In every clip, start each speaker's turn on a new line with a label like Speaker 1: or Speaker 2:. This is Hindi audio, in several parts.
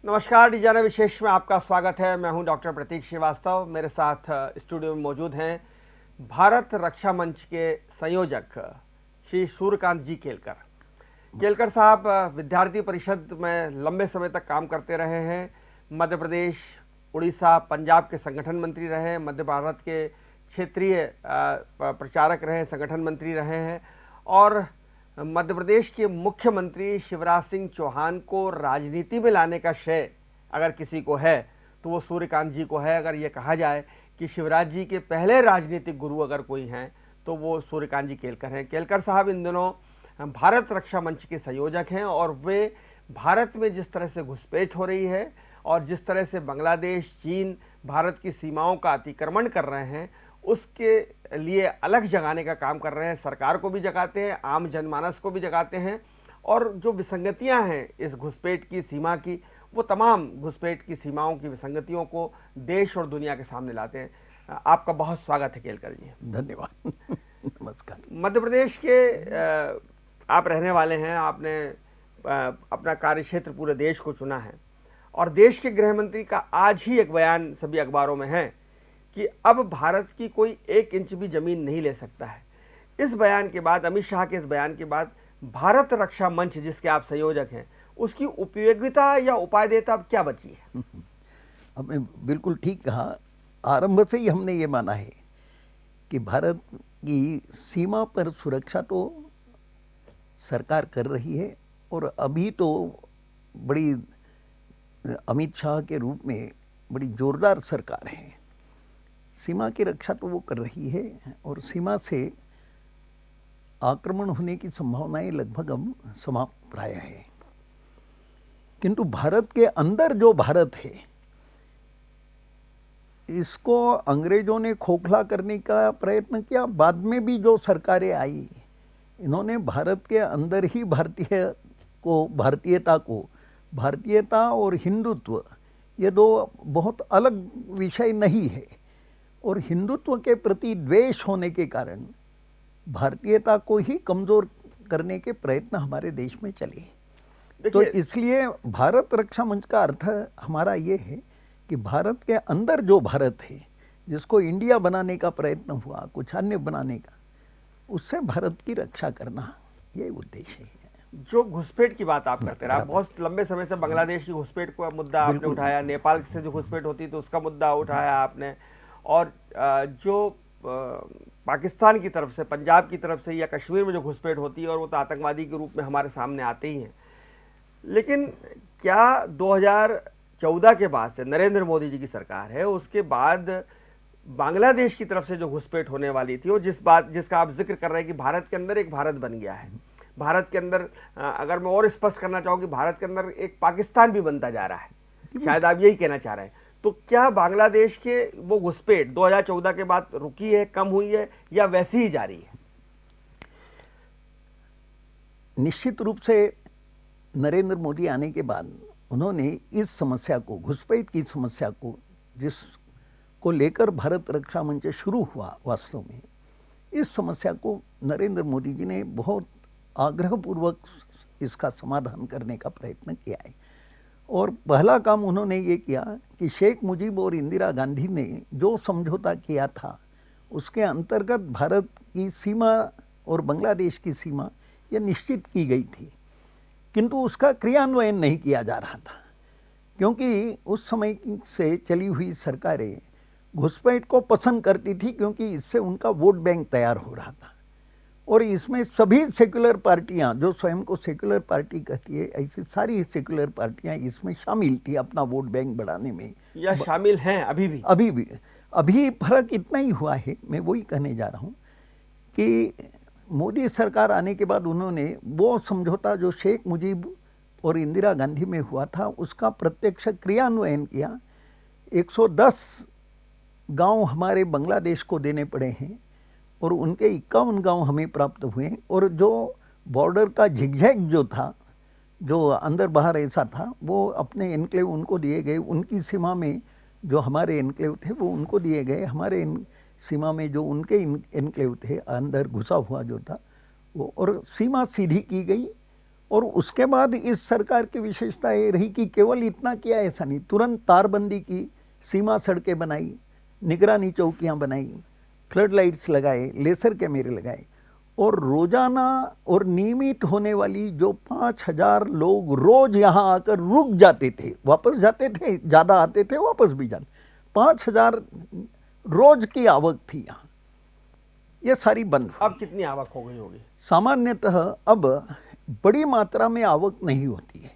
Speaker 1: नमस्कार, डिजाना विशेष में आपका स्वागत है। मैं हूं डॉक्टर प्रतीक श्रीवास्तव। मेरे साथ स्टूडियो में मौजूद हैं भारत रक्षा मंच के संयोजक श्री सूर्यकांत जी केलकर। केलकर साहब विद्यार्थी परिषद में लंबे समय तक काम करते रहे हैं। मध्य प्रदेश, उड़ीसा, पंजाब के संगठन मंत्री रहे, मध्य भारत के क्षेत्रीय प्रचारक रहे, संगठन मंत्री रहे हैं और मध्य प्रदेश के मुख्यमंत्री शिवराज सिंह चौहान को राजनीति में लाने का श्रेय अगर किसी को है तो वो सूर्यकांत जी को है। अगर ये कहा जाए कि शिवराज जी के पहले राजनीतिक गुरु अगर कोई हैं तो वो सूर्यकांत जी केलकर हैं। केलकर साहब इन दिनों भारत रक्षा मंच के संयोजक हैं और वे भारत में जिस तरह से घुसपैठ हो रही है और जिस तरह से बांग्लादेश, चीन भारत की सीमाओं का अतिक्रमण कर रहे हैं उसके लिए अलग जगाने का काम कर रहे हैं। सरकार को भी जगाते हैं, आम जनमानस को भी जगाते हैं और जो विसंगतियां हैं इस घुसपैठ की सीमा की, वो तमाम घुसपैठ की सीमाओं की विसंगतियों को देश और दुनिया के सामने लाते हैं। आपका बहुत स्वागत है केलकर जी।
Speaker 2: धन्यवाद। नमस्कार।
Speaker 1: मध्य प्रदेश के आप रहने वाले हैं, आपने अपना कार्यक्षेत्र पूरे देश को चुना है और देश के गृह मंत्री का आज ही एक बयान सभी अखबारों में है कि अब भारत की कोई 1 इंच भी जमीन नहीं ले सकता है। इस बयान के बाद, अमित शाह के इस बयान के बाद भारत रक्षा मंच जिसके आप संयोजक हैं उसकी उपयोगिता या उपादेयता अब क्या बची है?
Speaker 2: आपने बिल्कुल ठीक कहा। आरंभ से ही हमने ये माना है कि भारत की सीमा पर सुरक्षा तो सरकार कर रही है और अभी तो बड़ी अमित शाह के रूप में बड़ी जोरदार सरकार है। सीमा की रक्षा तो वो कर रही है और सीमा से आक्रमण होने की संभावनाएं लगभग अब समाप्त प्राय है। किंतु भारत के अंदर जो भारत है इसको अंग्रेजों ने खोखला करने का प्रयत्न किया। बाद में भी जो सरकारें आई इन्होंने भारत के अंदर ही भारतीयता और हिंदुत्व ये दो बहुत अलग विषय नहीं है और हिंदुत्व के प्रति द्वेष होने के कारण भारतीयता को ही कमजोर करने के प्रयत्न हमारे देश में चले। तो इसलिए भारत रक्षा मंच का अर्थ हमारा ये है कि भारत के अंदर जो भारत है जिसको इंडिया बनाने का प्रयत्न हुआ, कुछ अन्य बनाने का, उससे भारत की रक्षा करना ये उद्देश्य है।
Speaker 1: जो घुसपैठ की बात आप करते रहे, बहुत लंबे समय से बांग्लादेश की घुसपैठ का मुद्दा आपने उठाया, नेपाल से जो घुसपैठ होती तो उसका मुद्दा उठाया आपने और जो पाकिस्तान की तरफ से, पंजाब की तरफ से या कश्मीर में जो घुसपैठ होती है और वो तो आतंकवादी के रूप में हमारे सामने आते ही हैं। लेकिन क्या 2014 के बाद से नरेंद्र मोदी जी की सरकार है उसके बाद बांग्लादेश की तरफ से जो घुसपैठ होने वाली थी और जिसका आप जिक्र कर रहे हैं कि भारत के अंदर एक भारत बन गया है, भारत के अंदर अगर मैं और स्पष्ट करना चाहूँ कि भारत के अंदर एक पाकिस्तान भी बनता जा रहा है, शायद आप यही कहना चाह रहे हैं। तो क्या बांग्लादेश के वो घुसपैठ 2014 के बाद रुकी है, कम हुई है या वैसी ही जारी है?
Speaker 2: निश्चित रूप से नरेंद्र मोदी आने के बाद उन्होंने इस समस्या को, घुसपैठ की समस्या को, जिसको लेकर भारत रक्षा मंच शुरू हुआ, वास्तव में इस समस्या को नरेंद्र मोदी जी ने बहुत आग्रहपूर्वक इसका समाधान करने का प्रयत्न किया है। और पहला काम उन्होंने ये किया कि शेख मुजीब और इंदिरा गांधी ने जो समझौता किया था उसके अंतर्गत भारत की सीमा और बांग्लादेश की सीमा ये निश्चित की गई थी, किंतु उसका क्रियान्वयन नहीं किया जा रहा था क्योंकि उस समय से चली हुई सरकारें घुसपैठ को पसंद करती थी क्योंकि इससे उनका वोट बैंक तैयार हो रहा था और इसमें सभी सेक्युलर पार्टियां जो स्वयं को सेक्युलर पार्टी कहती है, ऐसी सारी सेक्युलर पार्टियां इसमें शामिल थी अपना वोट बैंक बढ़ाने में,
Speaker 1: या शामिल हैं अभी भी।
Speaker 2: अभी फर्क इतना ही हुआ है, मैं वही कहने जा रहा हूं कि मोदी सरकार आने के बाद उन्होंने वो समझौता जो शेख मुजीब और इंदिरा गांधी में हुआ था उसका प्रत्यक्ष क्रियान्वयन किया। 110 गांव हमारे बांग्लादेश को देने पड़े हैं और उनके 51 गांव हमें प्राप्त हुए और जो बॉर्डर का झिकझैक जो था, जो अंदर बाहर ऐसा था, वो अपने एनक्लेव उनको दिए गए। उनकी सीमा में जो हमारे एनक्लेव थे वो उनको दिए गए। हमारे सीमा में जो उनके एनक्लेव थे अंदर घुसा हुआ जो था वो, और सीमा सीधी की गई और उसके बाद इस सरकार की विशेषता ये रही कि केवल इतना किया ऐसा नहीं, तुरंत तारबंदी की, सीमा सड़कें बनाई, निगरानी चौकियां बनाई, फ्लड लाइट्स लगाए, लेसर कैमरे लगाए, और रोजाना और नियमित होने वाली जो 5,000 लोग रोज यहाँ आकर रुक जाते थे, वापस जाते थे, ज़्यादा आते थे वापस भी जाते, 5,000 रोज की आवक थी यहाँ, ये सारी बंद हुई।
Speaker 1: अब कितनी आवक हो गई होगी?
Speaker 2: सामान्यतः अब बड़ी मात्रा में आवक नहीं होती है,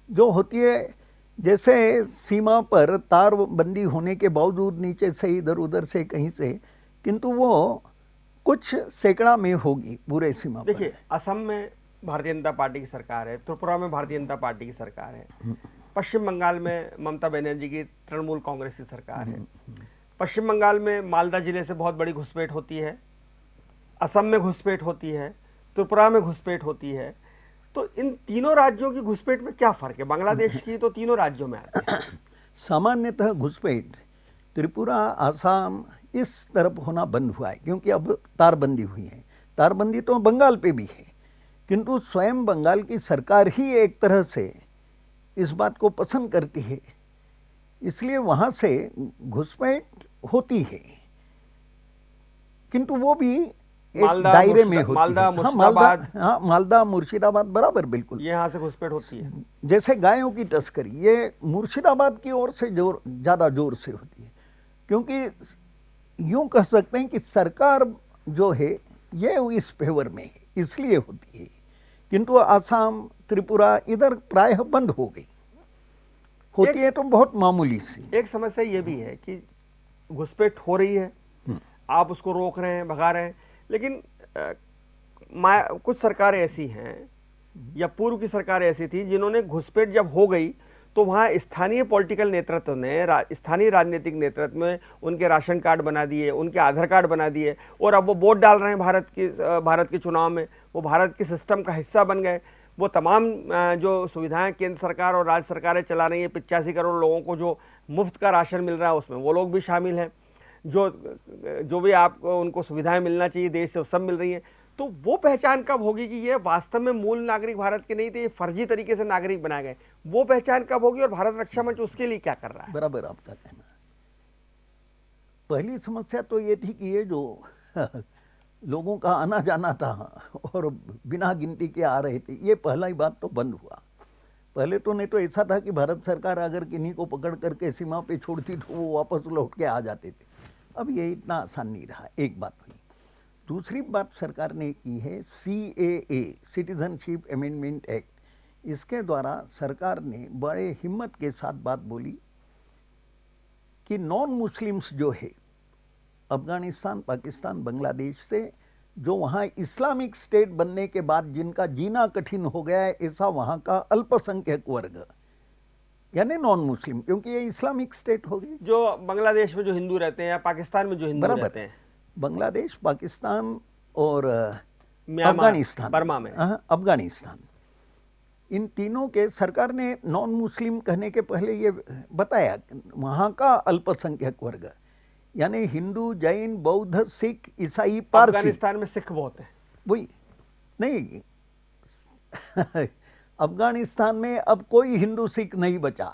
Speaker 2: जो होती है जैसे सीमा पर तारबंदी होने के बावजूद नीचे से इधर उधर से कहीं से, किंतु वो कुछ सैकड़ा में होगी पूरे सीमा पर।
Speaker 1: देखिए, असम में भारतीय जनता पार्टी की सरकार है, त्रिपुरा में भारतीय जनता पार्टी की सरकार है, पश्चिम बंगाल में ममता बनर्जी की तृणमूल कांग्रेस की सरकार है, पश्चिम बंगाल में मालदा जिले से बहुत बड़ी घुसपैठ होती है, असम में घुसपैठ होती है, त्रिपुरा में घुसपैठ होती है। तो इन तीनों राज्यों की घुसपैठ में क्या फर्क है? बांग्लादेश की तो तीनों राज्यों में आती है।
Speaker 2: सामान्यतः घुसपैठ त्रिपुरा, आसाम इस तरफ होना बंद हुआ है, क्योंकि अब तारबंदी हुई है। तारबंदी तो बंगाल पे भी है, किंतु स्वयं बंगाल की सरकार ही एक तरह से इस बात को पसंद करती है, इसलिए वहाँ से घुसपैठ होती है, किंतु वो भी एक दायरे में होती
Speaker 1: मालदा,
Speaker 2: है।
Speaker 1: मुर्शिदाबाद,
Speaker 2: हाँ, मालदा मुर्शिदाबाद बराबर, बिल्कुल।
Speaker 1: ये यहाँ से घुसपैठ होती है।
Speaker 2: जैसे गायों की तस्करी, ये मुर्शिदाबाद की ओर से ज़्यादा जोर से होती है, क्योंकि यूं कह सकते हैं कि सरकार जो है ये इस फेवर में है, इसलिए होती है, किंतु आसाम, त्रिपुरा इधर प्रायः बंद हो गई, होती है तो बहुत मामूली सी।
Speaker 1: एक समस्या ये भी है कि घुसपैठ हो रही है, आप उसको रोक रहे हैं, भगा रहे हैं, लेकिन कुछ सरकारें ऐसी हैं या पूर्व की सरकारें ऐसी थी जिन्होंने घुसपैठ जब हो गई तो वहाँ स्थानीय पॉलिटिकल नेतृत्व ने, स्थानीय राजनीतिक नेतृत्व में उनके राशन कार्ड बना दिए, उनके आधार कार्ड बना दिए, और अब वो वोट डाल रहे हैं भारत के चुनाव में, वो भारत के सिस्टम का हिस्सा बन गए। वो तमाम जो सुविधाएं केंद्र सरकार और राज्य सरकारें चला रही है, 85 करोड़ लोगों को जो मुफ्त का राशन मिल रहा है उसमें वो लोग भी शामिल हैं, जो भी आपको उनको सुविधाएं मिलना चाहिए देश से, वो सब मिल रही हैं। तो वो पहचान कब होगी कि ये वास्तव में मूल नागरिक भारत के नहीं थे, ये फर्जी तरीके से नागरिक बनाए गए? वो पहचान कब होगी और भारत रक्षा मंच उसके लिए क्या कर रहा है?
Speaker 2: बराबर आपका कहना। पहली समस्या तो ये थी कि ये जो लोगों का आना जाना था और बिना गिनती के आ रहे थे, ये पहला ही बात तो बंद हुआ। पहले तो नहीं तो ऐसा था कि भारत सरकार अगर किन्हीं को पकड़ करके सीमा पे छोड़ती तो वो वापस लौट के आ जाते थे। अब ये इतना आसान नहीं रहा, एक बात हुई। दूसरी बात सरकार ने की है CAA, सिटीजनशिप अमेंडमेंट एक्ट। इसके द्वारा सरकार ने बड़े हिम्मत के साथ बात बोली कि नॉन मुस्लिम्स जो है अफगानिस्तान, पाकिस्तान, बांग्लादेश से, जो वहाँ इस्लामिक स्टेट बनने के बाद जिनका जीना कठिन हो गया है, ऐसा वहाँ का अल्पसंख्यक वर्ग, यानी नॉन मुस्लिम, क्योंकि ये इस्लामिक स्टेट हो गई।
Speaker 1: जो बांग्लादेश में जो हिंदू रहते हैं या पाकिस्तान में जो हिंदू रहते हैं,
Speaker 2: बांग्लादेश, पाकिस्तान और
Speaker 1: अफगानिस्तान, बर्मा में,
Speaker 2: अफगानिस्तान, इन तीनों के सरकार ने नॉन मुस्लिम कहने के पहले ये बताया वहाँ का अल्पसंख्यक वर्ग, यानी हिंदू, जैन, बौद्ध, सिख, ईसाई, पारसी।
Speaker 1: अफगानिस्तान में सिख बहुत है,
Speaker 2: वही नहीं अफगानिस्तान में अब कोई हिंदू सिख नहीं बचा,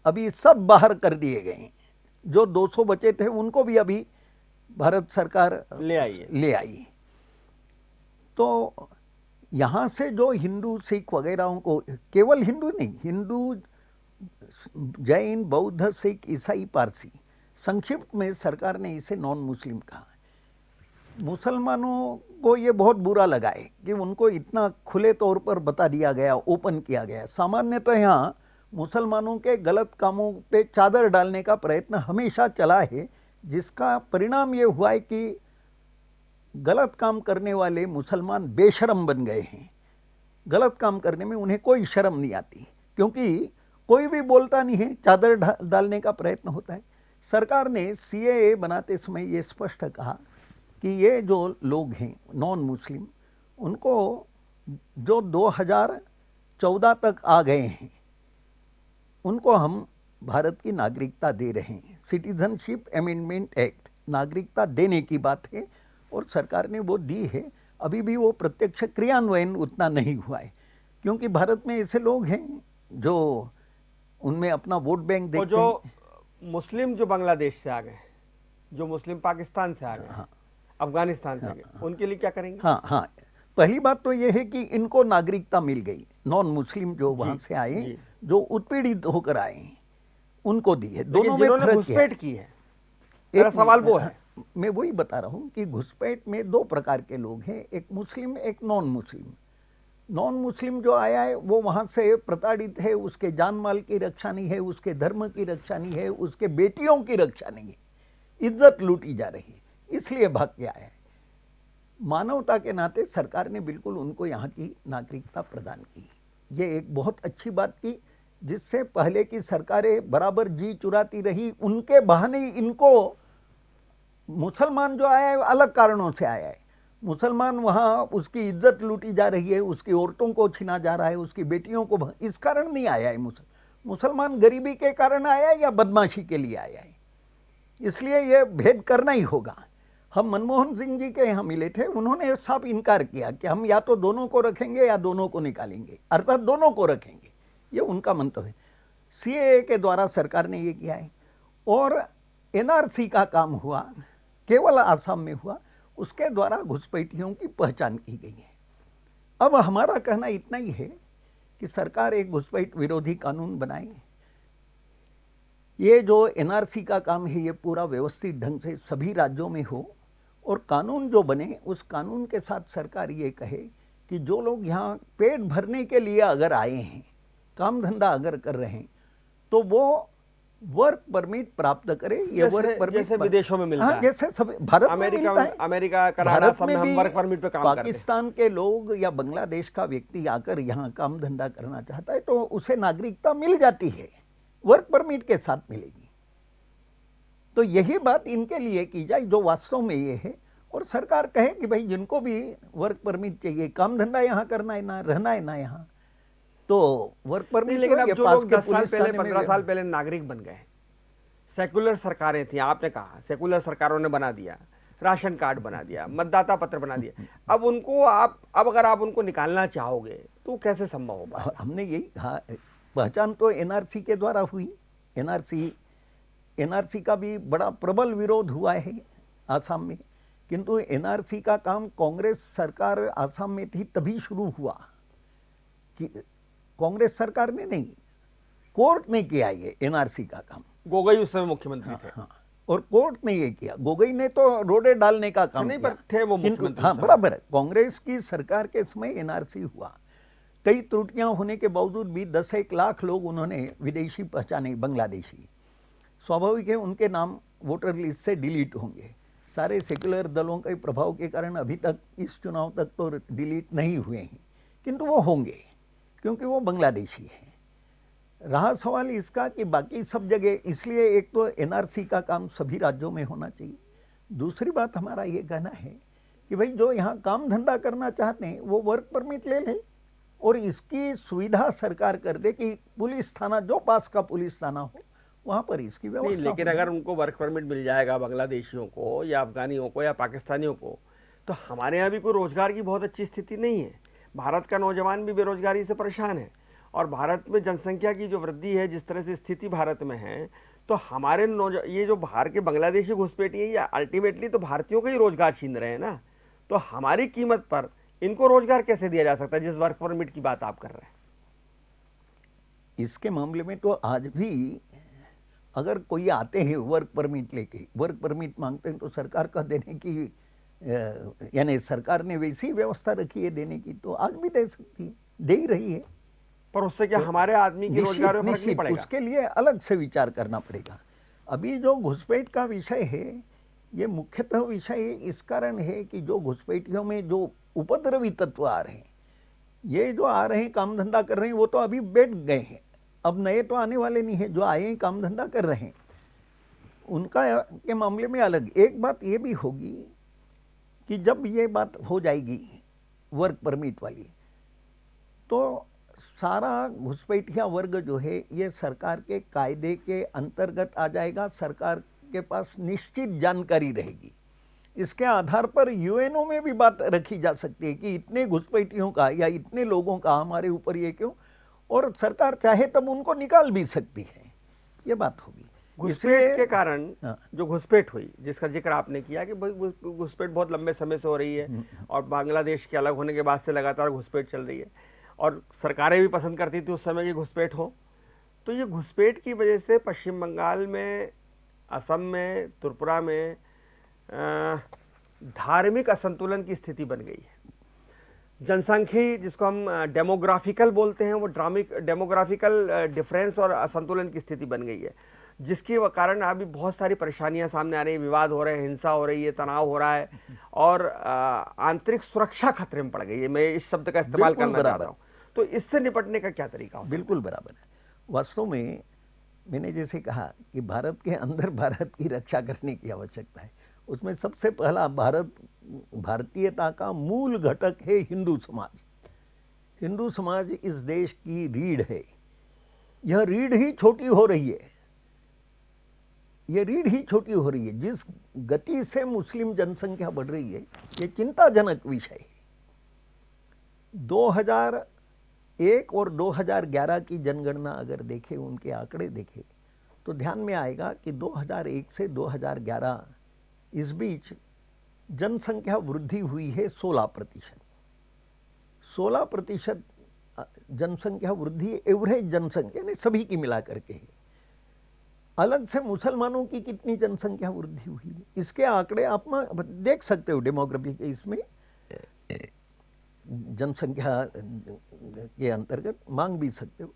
Speaker 2: अभी सब बाहर कर दिए गए। जो 200 बचे थे उनको भी अभी भारत सरकार ले आई। तो यहाँ से जो हिंदू सिख वगैरह को, केवल हिंदू नहीं, हिंदू, जैन, बौद्ध, सिख, ईसाई, पारसी, संक्षिप्त में सरकार ने इसे नॉन मुस्लिम कहा। मुसलमानों को ये बहुत बुरा लगा है कि उनको इतना खुले तौर पर बता दिया गया, ओपन किया गया। सामान्यतः यहाँ मुसलमानों के गलत कामों पे चादर डालने का प्रयत्न हमेशा चला है, जिसका परिणाम ये हुआ है कि गलत काम करने वाले मुसलमान बेशर्म बन गए हैं। गलत काम करने में उन्हें कोई शर्म नहीं आती, क्योंकि कोई भी बोलता नहीं है, चादर डालने का प्रयत्न होता है। सरकार ने CAA बनाते समय ये स्पष्ट कहा कि ये जो लोग हैं नॉन मुस्लिम, उनको जो 2014 तक आ गए हैं, उनको हम भारत की नागरिकता दे रहे हैं। सिटीजनशिप अमेंडमेंट एक्ट नागरिकता देने की बात है और सरकार ने वो दी है। अभी भी वो प्रत्यक्ष क्रियान्वयन उतना नहीं हुआ है। क्योंकि भारत में ऐसे लोग हैं जो उनमें अपना वोट बैंक
Speaker 1: और
Speaker 2: देखते
Speaker 1: जो
Speaker 2: हैं।
Speaker 1: मुस्लिम जो बांग्लादेश से आ गए, जो मुस्लिम पाकिस्तान से आ गए,
Speaker 2: हाँ
Speaker 1: अफगानिस्तान से आ गए, उनके लिए क्या करेंगे?
Speaker 2: हाँ हाँ, पहली बात तो ये है कि इनको नागरिकता मिल गई, नॉन मुस्लिम जो वहाँ
Speaker 1: जी,
Speaker 2: से आए,
Speaker 1: जी।
Speaker 2: जो उत्पीड़ित होकर आए, उनको दी है।
Speaker 1: लेकिन
Speaker 2: दोनों में
Speaker 1: जिन्होंने
Speaker 2: फर्क क्या है?
Speaker 1: घुसपैठ की है, मेरा सवाल वो है।
Speaker 2: मैं वही बता रहा हूँ कि घुसपैठ में दो प्रकार के लोग हैं, एक मुस्लिम, एक नॉन मुस्लिम। नॉन मुस्लिम जो आया है वो वहाँ से प्रताड़ित है, उसके जान माल की रक्षा नहीं है, उसके धर्म की रक्षा नहीं है, उसके बेटियों की रक्षा नहीं है, इज्जत लूटी जा रही है, इसलिए भाग के आया है। मानवता के नाते सरकार ने बिल्कुल उनको यहाँ की नागरिकता प्रदान की। ये एक बहुत अच्छी बात की, जिससे पहले की सरकारें बराबर जी चुराती रही, उनके बहाने इनको, मुसलमान जो आया है अलग कारणों से आया है। मुसलमान वहाँ उसकी इज्जत लूटी जा रही है, उसकी औरतों को छीना जा रहा है, उसकी बेटियों को, इस कारण नहीं आया है मुसलमान गरीबी के कारण आया है या बदमाशी के लिए आया है। इसलिए यह भेद करना ही होगा। हम मनमोहन सिंह जी के यहाँ मिले थे, उन्होंने साफ इनकार किया कि हम या तो दोनों को रखेंगे या दोनों को निकालेंगे, अर्थात दोनों को रखेंगे, ये उनका मंतव्य है। सीएए के द्वारा सरकार ने ये किया है, और एनआरसी का काम हुआ, केवल आसाम में हुआ, उसके द्वारा घुसपैठियों की पहचान की गई है। अब हमारा कहना इतना ही है कि सरकार एक घुसपैठ विरोधी कानून बनाए। ये जो एनआरसी का काम है ये पूरा व्यवस्थित ढंग से सभी राज्यों में हो, और कानून जो बने उस कानून के साथ सरकार ये कहे कि जो लोग यहाँ पेट भरने के लिए अगर आए हैं, काम धंधा अगर कर रहे हैं, तो वो वर्क परमिट प्राप्त करे। ये वर्क परमिट
Speaker 1: जैसे विदेशों में मिलता है,
Speaker 2: जैसे सब भारत में मिलता है।
Speaker 1: अमेरिका, कनाडा,
Speaker 2: भारत
Speaker 1: सब में
Speaker 2: में
Speaker 1: हम
Speaker 2: भी
Speaker 1: वर्क परमिट पे काम करते हैं।
Speaker 2: पाकिस्तान के लोग या बांग्लादेश का व्यक्ति आकर यहाँ काम धंधा करना चाहता है तो उसे नागरिकता मिल जाती है, वर्क परमिट के साथ मिलेगी। तो यही बात इनके लिए की जाए जो वास्तव में ये है, और सरकार कहे कि भाई जिनको भी वर्क परमिट चाहिए, काम धंधा यहाँ करना है ना, रहना है ना यहाँ, तो वर्क परमिट।
Speaker 1: लेकिन अब जो लोग 10 साल पहले, 15 साल पहले नागरिक बन गए, सेकुलर सरकारें थी, आपने कहा सेकुलर सरकारों ने बना दिया, राशन कार्ड बना दिया, मतदाता पत्र बना दिया, अब उनको अब अगर आप उनको निकालना चाहोगे तो कैसे संभव होगा?
Speaker 2: हमने यही कहा, पहचान तो एनआरसी के द्वारा हुई। एनआरसी का भी बड़ा प्रबल विरोध हुआ है आसाम में, किंतु एनआरसी का काम कांग्रेस सरकार आसाम में थी तभी शुरू हुआ, कि कांग्रेस सरकार ने नहीं, कोर्ट ने किया ये एनआरसी का काम।
Speaker 1: गोगोई उस समय मुख्यमंत्री थे।
Speaker 2: हाँ, और कोर्ट ने ये किया। गोगोई ने तो रोडे डालने का काम
Speaker 1: नहीं,
Speaker 2: किया,
Speaker 1: पर थे वो मुख्यमंत्री।
Speaker 2: हाँ बराबर है, कांग्रेस की सरकार के समय एनआरसी हुआ, कई त्रुटियां होने के बावजूद भी 10-1 लाख लोग उन्होंने विदेशी पहचाने, बांग्लादेशी। स्वाभाविक है उनके नाम वोटर लिस्ट से डिलीट होंगे, सारे सेक्युलर दलों के प्रभाव के कारण अभी तक इस चुनाव तक तो डिलीट नहीं हुए हैं, किंतु वो होंगे क्योंकि वो बांग्लादेशी है। रहा सवाल इसका कि बाकी सब जगह, इसलिए एक तो एनआरसी का काम सभी राज्यों में होना चाहिए। दूसरी बात हमारा ये कहना है कि भाई जो यहाँ काम धंधा करना चाहते हैं वो वर्क परमिट ले लें, और इसकी सुविधा सरकार कर दे कि पुलिस थाना, जो पास का पुलिस थाना हो वहाँ पर इसकी व्यवस्था।
Speaker 1: लेकिन अगर उनको वर्क परमिट मिल जाएगा, बांग्लादेशियों को या अफगानियों को या पाकिस्तानियों को, तो हमारे यहाँ भी कोई रोजगार की बहुत अच्छी स्थिति नहीं है। भारत का नौजवान भी बेरोजगारी से परेशान है, और भारत में जनसंख्या की जो वृद्धि है, जिस तरह से स्थिति भारत में है, तो हमारे ये जो बाहर के बांग्लादेशी घुसपैठी है, या अल्टीमेटली तो भारतीयों का ही रोजगार छीन रहे हैं ना। तो हमारी कीमत पर इनको रोजगार कैसे दिया जा सकता है, जिस वर्क परमिट की बात आप कर रहे हैं?
Speaker 2: इसके मामले में तो आज भी अगर कोई आते हैं वर्क परमिट लेके, वर्क परमिट मांगते हैं, तो सरकार का देने की, यानी सरकार ने वैसी व्यवस्था रखी है देने की, तो आज भी दे सकती है, दे ही रही है।
Speaker 1: पर उससे क्या हमारे आदमी के रोजगार में फर्क नहीं पड़ेगा?
Speaker 2: उसके लिए अलग से विचार करना पड़ेगा। अभी जो घुसपैठ का विषय है, ये मुख्यतः विषय इस कारण है कि जो घुसपैठियों में जो उपद्रवी तत्व आ रहे हैं, ये जो आ रहे हैं काम धंधा कर रहे हैं, वो तो अभी बैठ गए हैं, अब नए तो आने वाले नहीं है, जो आए हैं काम धंधा कर रहे हैं, उनका के मामले में अलग। एक बात ये भी होगी कि जब ये बात हो जाएगी वर्क परमिट वाली, तो सारा घुसपैठिया वर्ग जो है ये सरकार के कायदे के अंतर्गत आ जाएगा, सरकार के पास निश्चित जानकारी रहेगी। इसके आधार पर यूएनओ में भी बात रखी जा सकती है कि इतने घुसपैठियों का या इतने लोगों का हमारे ऊपर ये क्यों, और सरकार चाहे तब उनको निकाल भी सकती है, ये बात होगी।
Speaker 1: घुसपैठ के कारण
Speaker 2: हाँ।
Speaker 1: जो घुसपैठ हुई जिसका जिक्र आपने किया कि भाई घुसपैठ बहुत लंबे समय से हो रही है और बांग्लादेश के अलग होने के बाद से लगातार घुसपैठ चल रही है और सरकारें भी पसंद करती थी उस समय की घुसपैठ हो। तो ये घुसपैठ की वजह से पश्चिम बंगाल में, असम में, त्रिपुरा में धार्मिक असंतुलन की स्थिति बन गई है। जनसांख्यिकी जिसको हम डेमोग्राफिकल बोलते हैं, वो डेमोग्राफिकल डिफरेंस और असंतुलन की स्थिति बन गई है, जिसके कारण अभी बहुत सारी परेशानियां सामने आ रही है, विवाद हो रहे हैं, हिंसा हो रही है, तनाव हो रहा है और आंतरिक सुरक्षा खतरे में पड़ गई है। मैं इस शब्द का इस्तेमाल करना चाह रहा हूँ। तो इससे निपटने का क्या तरीका हो?
Speaker 2: बिल्कुल बराबर है। वास्तव में मैंने जैसे कहा कि भारत के अंदर भारत की रक्षा करने की आवश्यकता है। उसमें सबसे पहला भारतीयता का मूल घटक है हिंदू समाज। हिंदू समाज इस देश की रीढ़ है। यह रीढ़ ही छोटी हो रही है, ये रीढ़ ही छोटी हो रही है। जिस गति से मुस्लिम जनसंख्या बढ़ रही है, ये चिंताजनक विषय है। 2001 और 2011 की जनगणना अगर देखें, उनके आंकड़े देखें, तो ध्यान में आएगा कि 2001 से 2011 इस बीच जनसंख्या वृद्धि हुई है 16%। 16% जनसंख्या वृद्धि एवरेज जनसंख्या यानी सभी की मिला करके है। अलग से मुसलमानों की कितनी जनसंख्या वृद्धि हुई, इसके आंकड़े आप देख सकते हो डेमोग्राफी के इसमें जनसंख्या के अंतर्गत मांग भी सकते हो।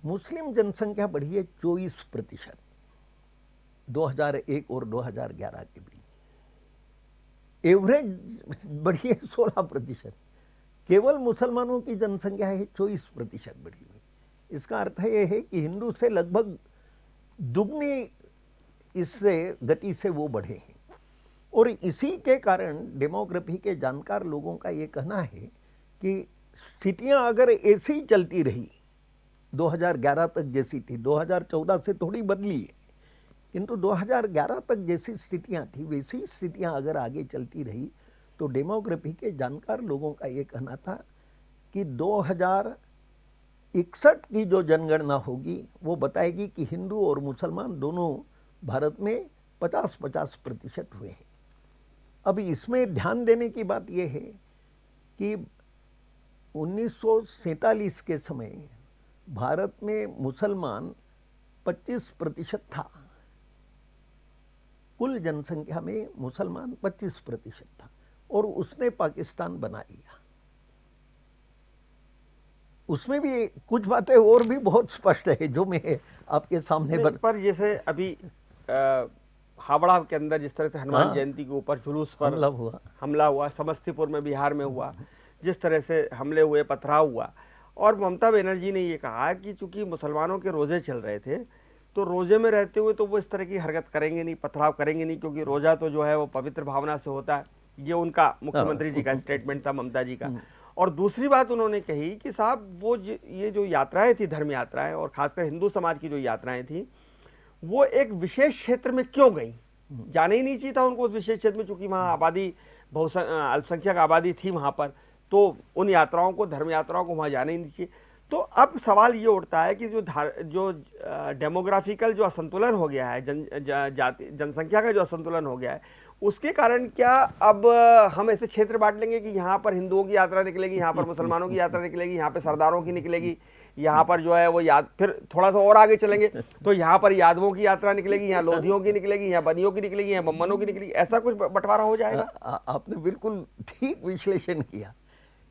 Speaker 2: मुस्लिम जनसंख्या बढ़ी है 24% 2001 और 2011 के बीच। एवरेज बढ़ी है 16%। केवल मुसलमानों की जनसंख्या है 24% बढ़ी हुई। इसका अर्थ यह है कि हिंदू से लगभग दुगनी इससे गति से वो बढ़े हैं। और इसी के कारण डेमोग्राफी के जानकार लोगों का ये कहना है कि स्थितियां अगर ऐसी ही चलती रही, 2011 तक जैसी थी, 2014 से थोड़ी बदली है, किंतु 2011 तक जैसी स्थितियां थी वैसी स्थितियां अगर आगे चलती रही, तो डेमोग्राफी के जानकार लोगों का ये कहना था कि 2061 की जो जनगणना होगी वो बताएगी कि हिंदू और मुसलमान दोनों भारत में 50-50% हुए हैं। अब इसमें ध्यान देने की बात यह है कि 1947 के समय भारत में मुसलमान 25% था। कुल जनसंख्या में मुसलमान 25% था और उसने पाकिस्तान बना लिया। उसमें भी कुछ बातें और भी बहुत स्पष्ट है जो मैं आपके सामने
Speaker 1: पर जैसे अभी हावड़ा के अंदर जिस तरह से हनुमान जयंती के ऊपर जुलूस पर हमला हुआ, समस्तीपुर में बिहार में हुआ, जिस तरह से हमले हुए, पथराव हुआ, और ममता बनर्जी ने ये कहा कि चूंकि मुसलमानों के रोजे चल रहे थे तो रोजे में रहते हुए तो वो इस तरह की हरकत करेंगे नहीं, पथराव करेंगे नहीं, क्योंकि रोजा तो जो है वो पवित्र भावना से होता है। ये उनका मुख्यमंत्री जी का स्टेटमेंट था, ममता जी का। और दूसरी बात उन्होंने कही कि साहब वो ये जो यात्राएं थी, धर्म यात्राएं, और खासकर हिंदू समाज की जो यात्राएं थी, वो एक विशेष क्षेत्र में क्यों गई? जाना ही नहीं चाहिए था उनको उस विशेष क्षेत्र में, चूंकि वहाँ आबादी अल्पसंख्यक आबादी थी वहाँ पर, तो उन यात्राओं को, धर्म यात्राओं को वहाँ जाना ही नहीं चाहिए। तो अब सवाल ये उठता है कि जो डेमोग्राफिकल जो असंतुलन हो गया है, जनसंख्या का जो असंतुलन हो गया है, उसके कारण क्या अब हम ऐसे क्षेत्र बांट लेंगे कि यहाँ पर हिंदुओं की यात्रा निकलेगी, यहाँ पर मुसलमानों की यात्रा निकलेगी, यहाँ पर सरदारों की निकलेगी, यहाँ पर जो है वो फिर थोड़ा सा और आगे चलेंगे तो यहाँ पर यादवों की यात्रा निकलेगी, यहाँ लोधियों की निकलेगी, यहाँ बनियों की निकलेगी, यहाँ बम्मनों की निकलेगी, ऐसा कुछ बंटवारा हो जाएगा?
Speaker 2: आपने बिल्कुल ठीक विश्लेषण किया।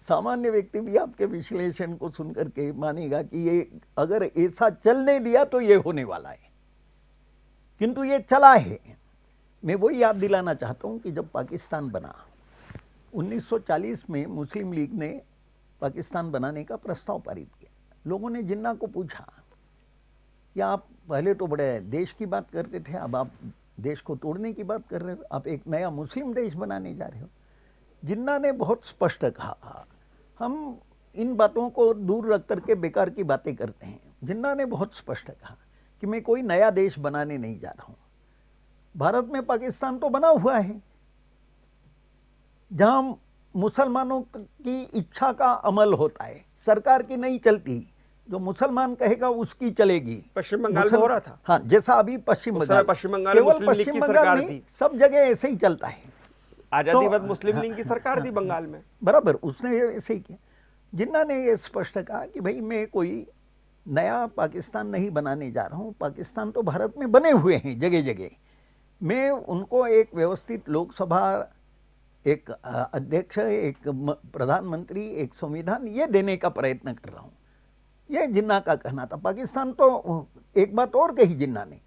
Speaker 2: सामान्य व्यक्ति भी आपके विश्लेषण को सुनकर के मानेगा कि ये अगर ऐसा चलने दिया तो ये होने वाला है, किंतु ये चला है। मैं वही याद दिलाना चाहता हूं कि जब पाकिस्तान बना 1940 में, मुस्लिम लीग ने पाकिस्तान बनाने का प्रस्ताव पारित किया। लोगों ने जिन्ना को पूछा, या आप पहले तो बड़े देश की बात करते थे, अब आप देश को तोड़ने की बात कर रहे हो, आप एक नया मुस्लिम देश बनाने जा रहे हो। जिन्ना ने बहुत स्पष्ट कहा, हम इन बातों को दूर रख करके बेकार की बातें करते हैं। जिन्ना ने बहुत स्पष्ट कहा कि मैं कोई नया देश बनाने नहीं जा रहा हूं। भारत में पाकिस्तान तो बना हुआ है, जहां मुसलमानों की इच्छा का अमल होता है, सरकार की नहीं चलती, जो मुसलमान कहेगा उसकी चलेगी।
Speaker 1: पश्चिम बंगाल में हो रहा था।
Speaker 2: हाँ, जैसा अभी पश्चिम
Speaker 1: उस समय
Speaker 2: बंगाल,
Speaker 1: पश्चिम बंगाल में
Speaker 2: केवल
Speaker 1: मुस्लिम लीग
Speaker 2: पश्चिम
Speaker 1: की
Speaker 2: बंगाल
Speaker 1: सरकार
Speaker 2: नहीं,
Speaker 1: थी।
Speaker 2: सब जगह ऐसे ही चलता है।
Speaker 1: आजादी बाद
Speaker 2: तो
Speaker 1: मुस्लिम लीग की सरकार थी बंगाल में।
Speaker 2: बराबर, उसने ऐसे ही किया। जिन्ना ने ये स्पष्ट कहा कि भाई मैं कोई नया पाकिस्तान नहीं बनाने जा रहा हूँ, पाकिस्तान तो भारत में बने हुए हैं जगह जगह, मैं उनको एक व्यवस्थित लोकसभा, एक अध्यक्ष, एक प्रधानमंत्री, एक संविधान, ये देने का प्रयत्न कर रहा हूँ। ये जिन्ना का कहना था। पाकिस्तान तो, एक बात और कही जिन्ना ने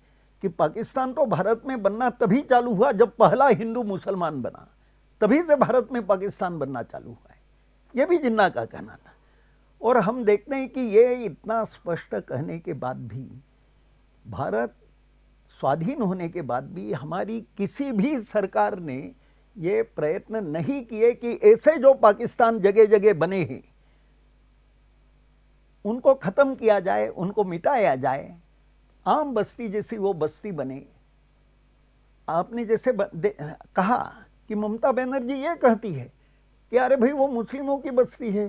Speaker 2: कि पाकिस्तान तो भारत में बनना तभी चालू हुआ जब पहला हिंदू मुसलमान बना, तभी से भारत में पाकिस्तान बनना चालू हुआ है। ये भी जिन्ना का कहना था। और हम देखते हैं कि ये इतना स्पष्ट कहने के बाद भी, भारत स्वाधीन होने के बाद भी हमारी किसी भी सरकार ने ये प्रयत्न नहीं किए कि ऐसे जो पाकिस्तान जगह जगह बने हैं उनको खत्म किया जाए, उनको मिटाया जाए, आम बस्ती जैसी वो बस्ती बने। आपने जैसे कहा कि ममता बनर्जी ये कहती है कि अरे भाई वो मुस्लिमों की बस्ती है,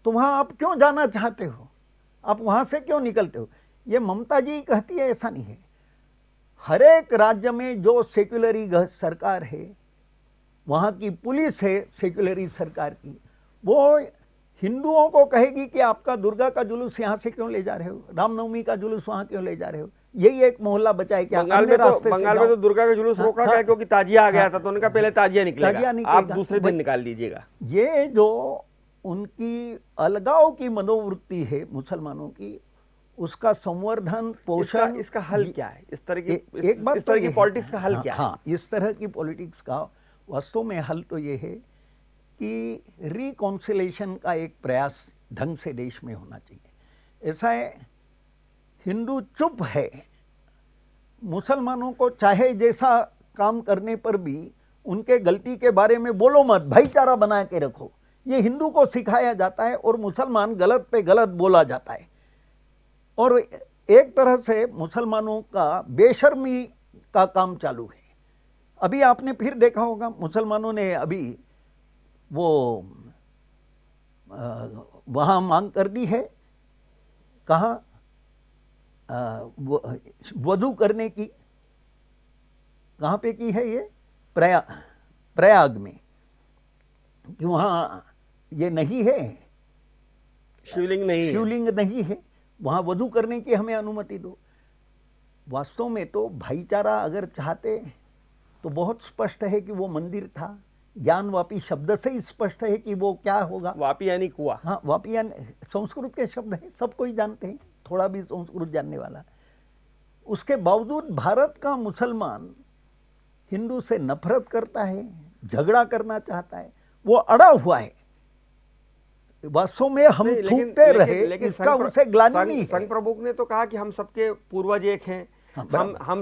Speaker 2: तो वहां आप क्यों जाना चाहते हो, आप वहां से क्यों निकलते हो। ये ममता जी कहती है, ऐसा नहीं है। हर एक राज्य में जो सेक्युलरी सरकार है, वहां की पुलिस है सेक्युलरी सरकार की, वो हिंदुओं को कहेगी कि आपका दुर्गा का जुलूस यहाँ से क्यों ले जा रहे हो, रामनवमी का जुलूस वहां क्यों ले जा रहे हो, यही एक मोहल्ला बचा है क्या।
Speaker 1: बंगाल में तो दुर्गा का जुलूस रोका गया क्योंकि ताजिया आ गया था, तो उनका पहले ताजिया निकलेगा, आप दूसरे दिन निकाल लीजिएगा।
Speaker 2: ये जो उनकी अलगाव की मनोवृत्ति है मुसलमानों की, उसका संवर्धन, पोषण,
Speaker 1: इसका हल क्या है? इस तरह की पॉलिटिक्स का हल क्या है?
Speaker 2: हाँ, इस तरह की पॉलिटिक्स का वास्तव में हल तो ये है कि रिकॉन्सिलेशन का एक प्रयास ढंग से देश में होना चाहिए। ऐसा है, हिंदू चुप है, मुसलमानों को चाहे जैसा काम करने पर भी उनके गलती के बारे में बोलो मत, भाईचारा बना के रखो, ये हिंदू को सिखाया जाता है और मुसलमान गलत पे गलत बोला जाता है। और एक तरह से मुसलमानों का बेशर्मी का काम चालू है। अभी आपने फिर देखा होगा, मुसलमानों ने अभी वो वहाँ मांग कर दी है, कहाँ, वजू करने की, कहाँ पे की है ये, प्रयाग में, कि वहाँ ये नहीं है,
Speaker 1: शिवलिंग
Speaker 2: नहीं है, वहाँ वजू करने की हमें अनुमति दो। वास्तव में तो भाईचारा अगर चाहते तो बहुत स्पष्ट है कि वो मंदिर था, ज्ञानवापी शब्द से ही स्पष्ट है कि वो क्या होगा।
Speaker 1: वापी यानी कुआं।
Speaker 2: हाँ, वापी यानी संस्कृत के शब्द है, सब कोई जानते हैं, थोड़ा भी संस्कृत जानने वाला। उसके बावजूद भारत का मुसलमान हिंदू से नफरत करता है, झगड़ा करना चाहता है, वो अड़ा हुआ है। वास्तव में हम थूकते रहे, इसका उसे ग्लानि नहीं है।
Speaker 1: संघ प्रमुख ने तो कहा कि हम सबके पूर्वज एक हैं, हम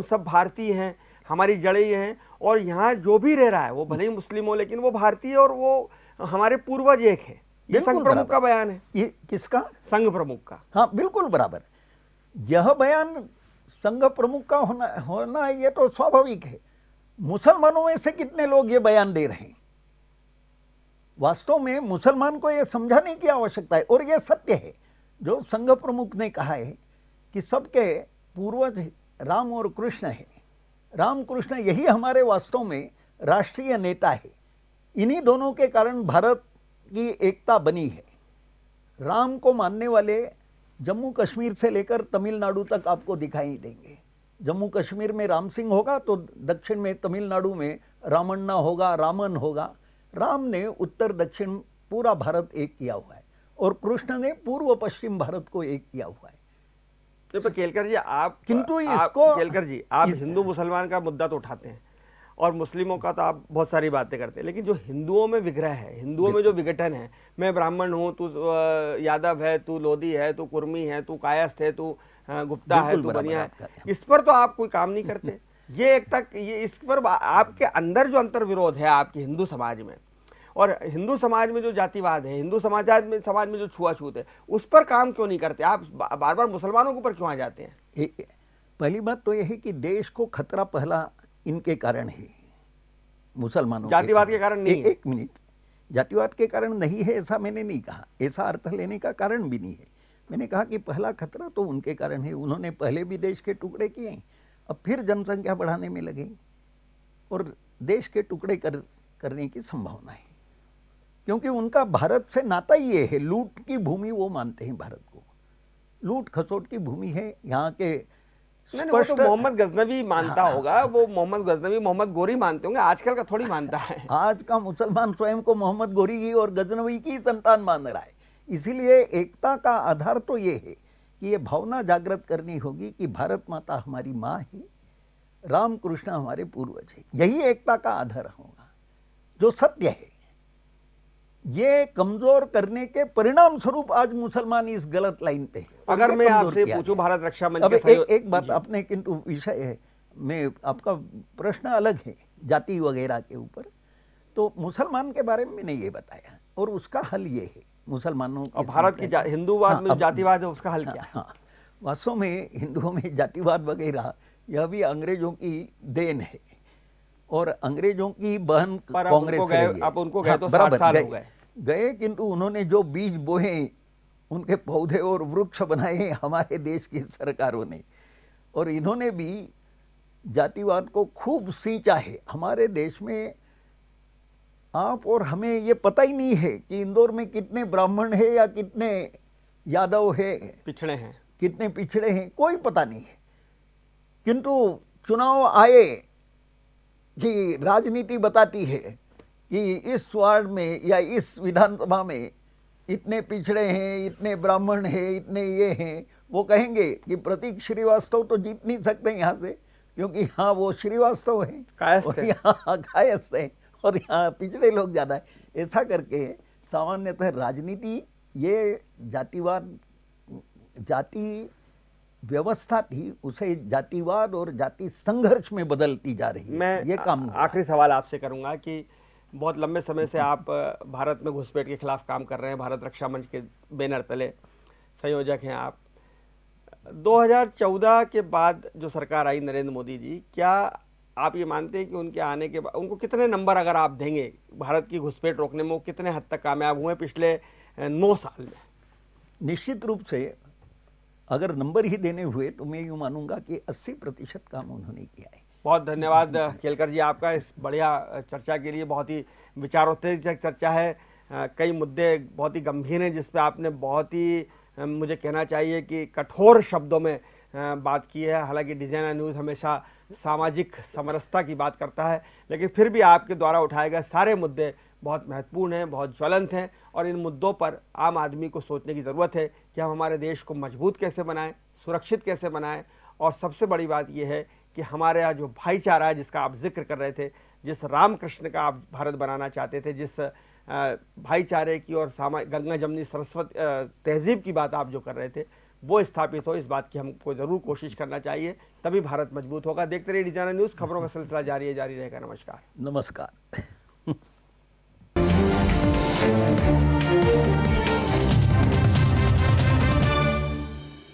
Speaker 1: सब भारतीय हैं, हमारी जड़ें ये हैं, और यहाँ जो भी रह रहा है वो भले ही मुस्लिम हो लेकिन वो भारतीय और वो हमारे पूर्वज एक है। ये संघ प्रमुख का बयान है।
Speaker 2: ये किसका?
Speaker 1: संघ प्रमुख का।
Speaker 2: हाँ, बिल्कुल बराबर। यह बयान संघ प्रमुख का होना ये तो स्वाभाविक है। मुसलमानों में से कितने लोग ये बयान दे रहे हैं? वास्तव में मुसलमान को यह समझाने की आवश्यकता है, और यह सत्य है जो संघ प्रमुख ने कहा है कि सबके पूर्वज राम और कृष्ण है। राम कृष्ण यही हमारे वास्तव में राष्ट्रीय नेता है। इन्हीं दोनों के कारण भारत की एकता बनी है। राम को मानने वाले जम्मू कश्मीर से लेकर तमिलनाडु तक आपको दिखाई देंगे। जम्मू कश्मीर में राम सिंह होगा तो दक्षिण में तमिलनाडु में रामण्णा होगा, रामन होगा। राम ने उत्तर दक्षिण पूरा भारत एक किया हुआ है, और कृष्ण ने पूर्व पश्चिम भारत को एक किया हुआ है।
Speaker 1: तो केलकर जी, आप हिंदू मुसलमान का मुद्दा तो उठाते हैं, और मुस्लिमों का तो आप बहुत सारी बातें करते हैं, लेकिन जो हिंदुओं में विग्रह है, हिंदुओं में जो विघटन है, मैं ब्राह्मण हूँ, तू यादव है, तू लोधी है, तू कुर्मी है, तू कायस्थ है, तू गुप्ता है, तू बनिया है, इस पर तो आप कोई काम नहीं करते। ये इस पर आपके अंदर जो अंतर विरोध है आपके हिंदू समाज में, और हिंदू समाज में जो जातिवाद है, हिंदू समाज में जो छुआछूत है, उस पर काम क्यों नहीं करते? आप बार बार मुसलमानों के ऊपर क्यों आ जाते हैं?
Speaker 2: पहली बात तो यह है कि देश को खतरा पहला इनके कारण है। मुसलमानों
Speaker 1: जातिवाद के कारण नहीं है।
Speaker 2: एक मिनट, जातिवाद के कारण नहीं है ऐसा मैंने नहीं कहा, ऐसा अर्थ लेने का कारण भी नहीं है। मैंने कहा कि पहला खतरा तो उनके कारण है, उन्होंने पहले भी देश के टुकड़े किए, अब फिर जनसंख्या बढ़ाने में लगे और देश के टुकड़े करने की संभावना है, क्योंकि उनका भारत से नाता ही ये है, लूट की भूमि वो मानते हैं भारत को, लूट खसोट की भूमि है यहाँ के।
Speaker 1: नहीं, वो तो मोहम्मद गजनवी मानता होगा, वो मोहम्मद गजनवी मोहम्मद गोरी मानते होंगे, आजकल का थोड़ी मानता है।
Speaker 2: आज का मुसलमान स्वयं को मोहम्मद गोरी की और गजनवी की संतान मान रहा है। इसीलिए एकता का आधार तो ये है कि ये भावना जागृत करनी होगी कि भारत माता हमारी माँ है, राम कृष्ण हमारे पूर्वज है, यही एकता का आधार होगा जो सत्य है। ये कमजोर करने के परिणाम स्वरूप आज मुसलमान इस गलत लाइन पे है।
Speaker 1: अगर मैं आपसे पूछूं भारत रक्षा मंच
Speaker 2: अब
Speaker 1: के
Speaker 2: एक बात आपने, किंतु विषय है में आपका प्रश्न अलग है जाति वगैरह के ऊपर, तो मुसलमान के बारे में मैंने ये बताया और उसका हल ये है मुसलमानों
Speaker 1: और भारत की हिंदूवाद में जातिवाद है, उसका हल क्या है?
Speaker 2: वास्तव में हिंदुओं में जातिवाद वगैरह यह भी अंग्रेजों की देन है और अंग्रेजों की बहन कांग्रेस रही है।
Speaker 1: अब उनको गए तो 60 साल हो
Speaker 2: गए, किंतु उन्होंने जो बीज बोए उनके पौधे और वृक्ष बनाए हमारे देश की सरकारों ने, और इन्होंने भी जातिवाद को खूब सींचा है। हमारे देश में आप और हमें ये पता ही नहीं है कि इंदौर में कितने ब्राह्मण है या कितने यादव है,
Speaker 1: पिछड़े हैं,
Speaker 2: कितने पिछड़े हैं, कोई पता नहीं है। किंतु चुनाव आए कि राजनीति बताती है कि इस वार्ड में या इस विधानसभा में इतने पिछड़े हैं, इतने ब्राह्मण हैं, इतने ये हैं। वो कहेंगे कि प्रतीक श्रीवास्तव तो जीत नहीं सकते यहाँ से, क्योंकि यहाँ वो श्रीवास्तव है और यहाँ कायस्थ है और यहाँ पिछड़े लोग ज़्यादा है। ऐसा करके सामान्यतः राजनीति ये जातिवाद, जाति व्यवस्था थी, उसे जातिवाद और जाति संघर्ष में बदलती जा रही है।
Speaker 1: मैं
Speaker 2: ये काम
Speaker 1: आखिरी सवाल आपसे करूंगा कि बहुत लंबे समय से आप भारत में घुसपैठ के खिलाफ काम कर रहे हैं, भारत रक्षा मंच के बैनर तले संयोजक हैं आप। 2014 के बाद जो सरकार आई नरेंद्र मोदी जी, क्या आप ये मानते हैं कि उनके आने के बाद उनको कितने नंबर अगर आप देंगे भारत की घुसपैठ रोकने में, वो कितने हद तक कामयाब हुए पिछले 9 साल में?
Speaker 2: निश्चित रूप से अगर नंबर ही देने हुए तो मैं यूँ मानूंगा कि 80% काम उन्होंने किया है।
Speaker 1: बहुत धन्यवाद केलकर जी आपका इस बढ़िया चर्चा के लिए। बहुत ही विचारोत्तेजक चर्चा है, कई मुद्दे बहुत ही गंभीर हैं जिस पे आपने बहुत ही मुझे कहना चाहिए कि कठोर शब्दों में बात की है। हालांकि डिजाइनर न्यूज़ हमेशा सामाजिक समरसता की बात करता है, लेकिन फिर भी आपके द्वारा उठाए गए सारे मुद्दे बहुत महत्वपूर्ण हैं, बहुत ज्वलंत हैं और इन मुद्दों पर आम आदमी को सोचने की ज़रूरत है कि हम हमारे देश को मजबूत कैसे बनाएं, सुरक्षित कैसे बनाएं। और सबसे बड़ी बात यह है कि हमारे यहाँ जो भाईचारा है जिसका आप जिक्र कर रहे थे, जिस रामकृष्ण का आप भारत बनाना चाहते थे, जिस भाईचारे की और गंगा जमनी सरस्वती तहजीब की बात आप जो कर रहे थे, वो स्थापित हो, इस बात की हमको ज़रूर कोशिश करना चाहिए, तभी भारत मजबूत होगा। देखते रहिए डिजाइनर न्यूज़, खबरों का सिलसिला जारी रहेगा। नमस्कार।
Speaker 2: नमस्कार।